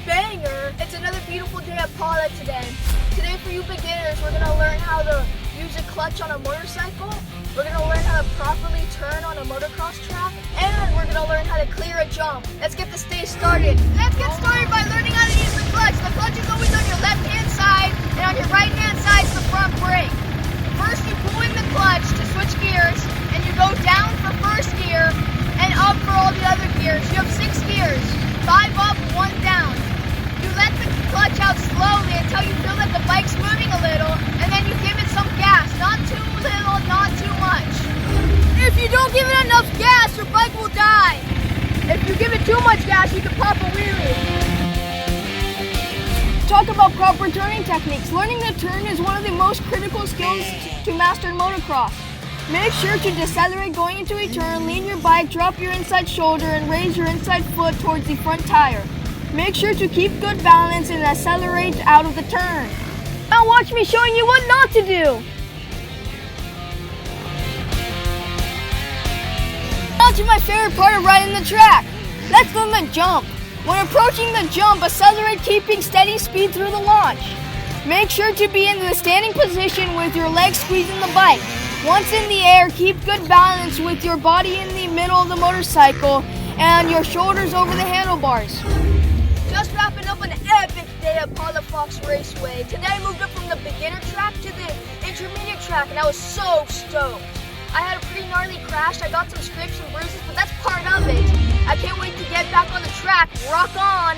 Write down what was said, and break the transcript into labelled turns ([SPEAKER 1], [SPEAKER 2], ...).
[SPEAKER 1] banger! It's another beautiful day at Paula today. Today for you beginners, we're going to learn how to use a clutch on a motorcycle. We're going to learn how to properly turn on a motocross track. And we're going to learn how to clear a jump. Let's get this day started. Let's get started by learning how to use the clutch. The clutch is always on your left hand side, and on your right hand side is the front brake. First you pull in the clutch to switch gears, and you go down for first gear and up for all the other gears. You have 6 gears, 5 up, 1 down. You let the clutch out slowly until you feel that the bike's moving a little, and then you give it some gas. Not too little, not too much. If you don't give it enough gas, your bike will die. If you give it too much gas, you can pop a wheelie. Talk about proper turning techniques. Learning to turn is one of the most critical skills to master in motocross. Make sure to decelerate going into a turn, lean your bike, drop your inside shoulder, and raise your inside foot towards the front tire. Make sure to keep good balance and accelerate out of the turn. Now watch me showing you what not to do. Now to my favorite part of riding the track. Let's learn the jump. When approaching the jump, accelerate keeping steady speed through the launch. Make sure to be in the standing position with your legs squeezing the bike. Once in the air, keep good balance with your body in the middle of the motorcycle and your shoulders over the handlebars. Just wrapping up an epic day at Paula Fox Raceway. Today I moved up from the beginner track to the intermediate track, and I was so stoked. I had a pretty gnarly crash. I got some scrapes and bruises, but that's part of it. I can't wait to get back on the track. Rock on!